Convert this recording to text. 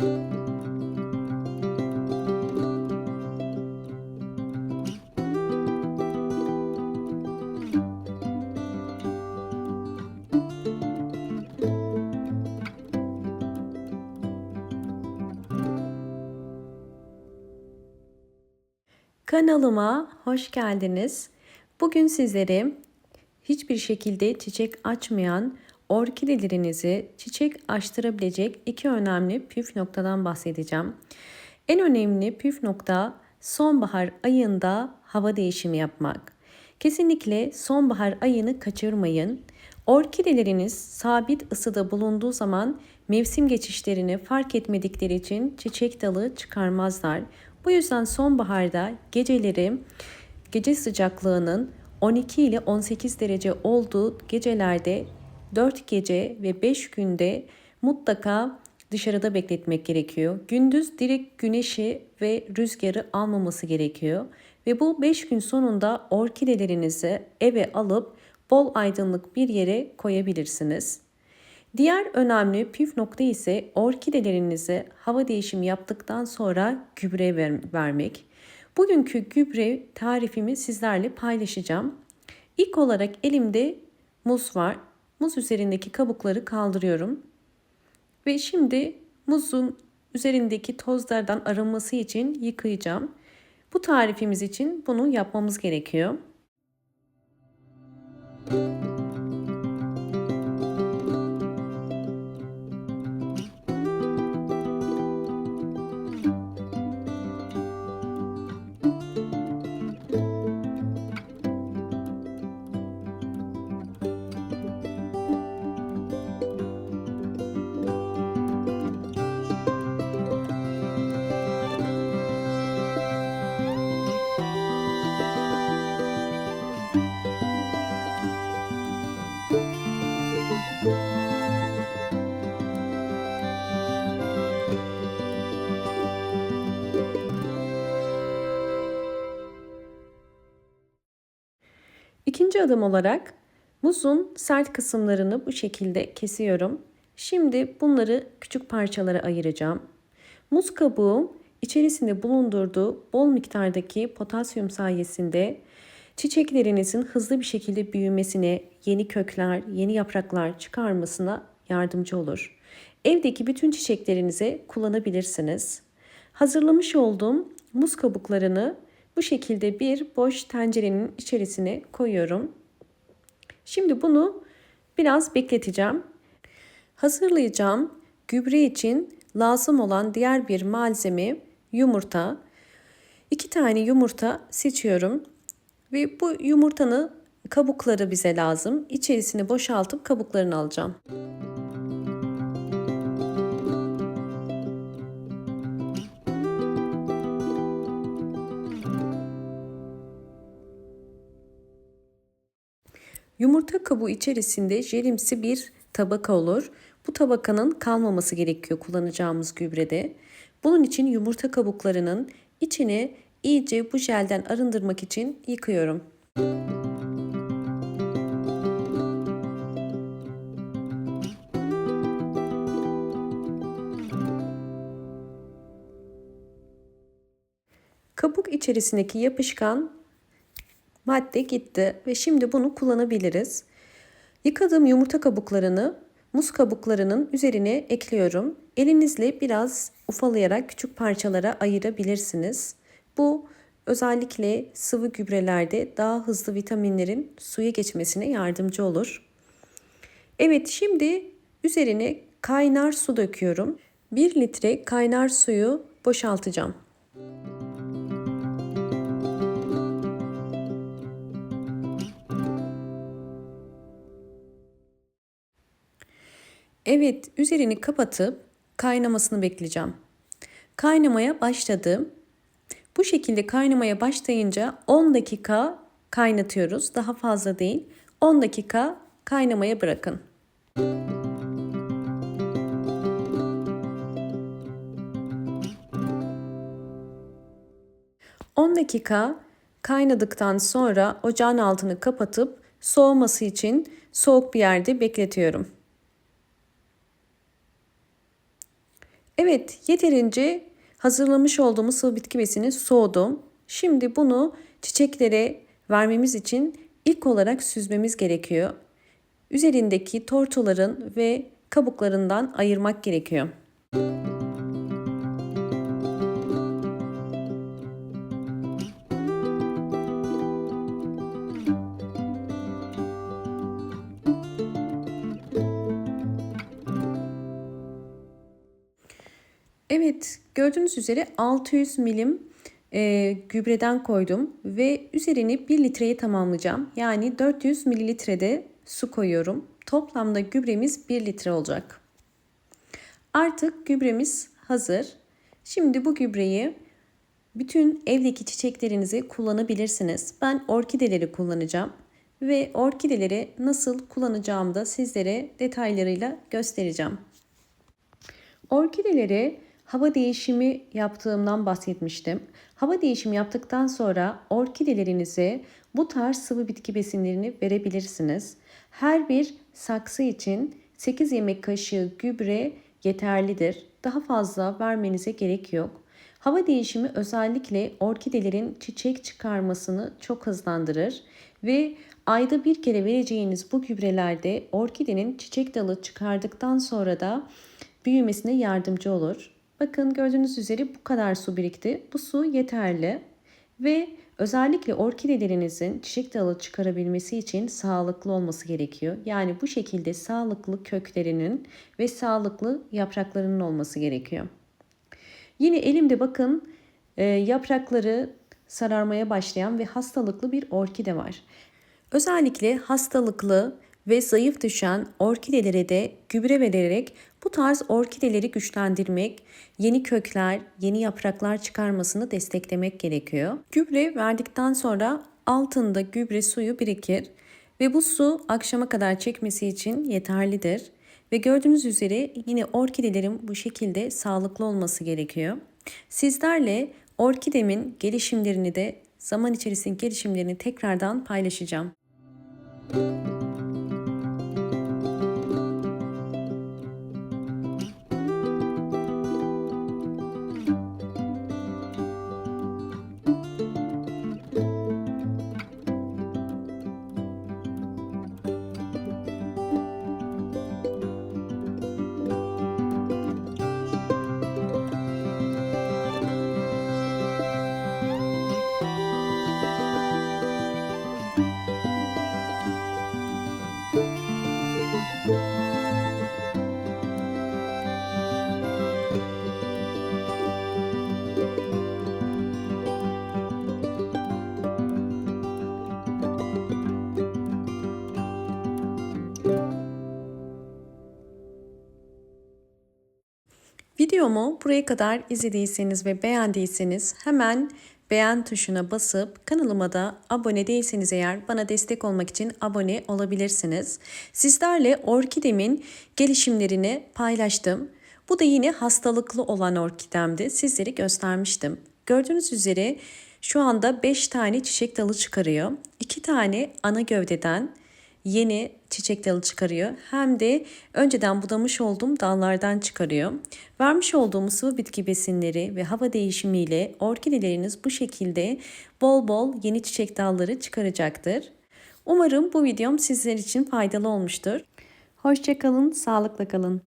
Kanalıma hoş geldiniz. Bugün sizlere hiçbir şekilde çiçek açmayan orkidelerinizi çiçek açtırabilecek iki önemli püf noktadan bahsedeceğim. En önemli püf nokta sonbahar ayında hava değişimi yapmak. Kesinlikle sonbahar ayını kaçırmayın. Orkideleriniz sabit ısıda bulunduğu zaman mevsim geçişlerini fark etmedikleri için çiçek dalı çıkarmazlar. Bu yüzden sonbaharda gece sıcaklığının 12 ile 18 derece olduğu gecelerde 4 gece ve 5 günde mutlaka dışarıda bekletmek gerekiyor. Gündüz direkt güneşi ve rüzgarı almaması gerekiyor. Ve bu 5 gün sonunda orkidelerinizi eve alıp bol aydınlık bir yere koyabilirsiniz. Diğer önemli püf nokta ise orkidelerinize hava değişimi yaptıktan sonra gübre vermek. Bugünkü gübre tarifimi sizlerle paylaşacağım. İlk olarak elimde muz var. Muz üzerindeki kabukları kaldırıyorum. Ve şimdi muzun üzerindeki tozlardan arınması için yıkayacağım. Bu tarifimiz için bunu yapmamız gerekiyor. İkinci adım olarak muzun sert kısımlarını bu şekilde kesiyorum. Şimdi bunları küçük parçalara ayıracağım. Muz kabuğu içerisinde bulundurduğu bol miktardaki potasyum sayesinde çiçeklerinizin hızlı bir şekilde büyümesine, yeni kökler, yeni yapraklar çıkarmasına yardımcı olur. Evdeki bütün çiçeklerinize kullanabilirsiniz. Hazırlamış olduğum muz kabuklarını bu şekilde bir boş tencerenin içerisine koyuyorum. Şimdi bunu biraz bekleteceğim. Hazırlayacağım gübre için lazım olan diğer bir malzeme yumurta. 2 tane yumurta seçiyorum ve bu yumurtanın kabukları bize lazım. İçerisini boşaltıp kabuklarını alacağım. Yumurta kabuğu içerisinde jelimsi bir tabaka olur. Bu tabakanın kalmaması gerekiyor kullanacağımız gübrede. Bunun için yumurta kabuklarının içini iyice bu jelden arındırmak için yıkıyorum. Kabuk içerisindeki yapışkan madde gitti ve şimdi bunu kullanabiliriz. Yıkadığım yumurta kabuklarını muz kabuklarının üzerine ekliyorum. Elinizle biraz ufalayarak küçük parçalara ayırabilirsiniz. Bu özellikle sıvı gübrelerde daha hızlı vitaminlerin suya geçmesine yardımcı olur. Evet, şimdi üzerine kaynar su döküyorum. 1 litre kaynar suyu boşaltacağım. Evet, üzerini kapatıp kaynamasını bekleyeceğim. Kaynamaya başladı. Bu şekilde kaynamaya başlayınca 10 dakika kaynatıyoruz. Daha fazla değil. 10 dakika kaynamaya bırakın. On dakika kaynadıktan sonra ocağın altını kapatıp soğuması için soğuk bir yerde bekletiyorum. Evet, yeterince hazırlamış olduğumuz sıvı bitki besini soğudum. Şimdi bunu çiçeklere vermemiz için ilk olarak süzmemiz gerekiyor. Üzerindeki tortuların ve kabuklarından ayırmak gerekiyor. Evet, gördüğünüz üzere 600 milim gübreden koydum ve üzerini 1 litreye tamamlayacağım. Yani 400 mililitrede su koyuyorum. Toplamda gübremiz 1 litre olacak. Artık gübremiz hazır. Şimdi bu gübreyi bütün evdeki çiçeklerinizi kullanabilirsiniz. Ben orkideleri kullanacağım ve orkideleri nasıl kullanacağımı da sizlere detaylarıyla göstereceğim. Orkideleri hava değişimi yaptığımdan bahsetmiştim. Hava değişimi yaptıktan sonra orkidelerinize bu tarz sıvı bitki besinlerini verebilirsiniz. Her bir saksı için 8 yemek kaşığı gübre yeterlidir. Daha fazla vermenize gerek yok. Hava değişimi özellikle orkidelerin çiçek çıkarmasını çok hızlandırır ve ayda bir kere vereceğiniz bu gübrelerde orkidenin çiçek dalı çıkardıktan sonra da büyümesine yardımcı olur. Bakın gördüğünüz üzere bu kadar su birikti. Bu su yeterli ve özellikle orkidelerinizin çiçek dalı çıkarabilmesi için sağlıklı olması gerekiyor. Yani bu şekilde sağlıklı köklerinin ve sağlıklı yapraklarının olması gerekiyor. Yine elimde bakın yaprakları sararmaya başlayan ve hastalıklı bir orkide var. Özellikle hastalıklı ve zayıf düşen orkidelere de gübre vererek bu tarz orkideleri güçlendirmek, yeni kökler, yeni yapraklar çıkarmasını desteklemek gerekiyor. Gübre verdikten sonra altında gübre suyu birikir ve bu su akşama kadar çekmesi için yeterlidir. Ve gördüğünüz üzere yine orkidelerin bu şekilde sağlıklı olması gerekiyor. Sizlerle orkidemin gelişimlerini de zaman içerisinde gelişimlerini tekrardan paylaşacağım. Videomu buraya kadar izlediyseniz ve beğendiyseniz hemen beğen tuşuna basıp kanalıma da abone değilseniz eğer bana destek olmak için abone olabilirsiniz. Sizlerle orkidemin gelişimlerini paylaştım. Bu da yine hastalıklı olan orkidemdi. Sizlere göstermiştim. Gördüğünüz üzere şu anda 5 tane çiçek dalı çıkarıyor. 2 tane ana gövdeden yeni çiçek dalı çıkarıyor. Hem de önceden budamış olduğum dallardan çıkarıyor. Vermiş olduğum sıvı bitki besinleri ve hava değişimiyle orkideleriniz bu şekilde bol bol yeni çiçek dalları çıkaracaktır. Umarım bu videom sizler için faydalı olmuştur. Hoşça kalın, sağlıkla kalın.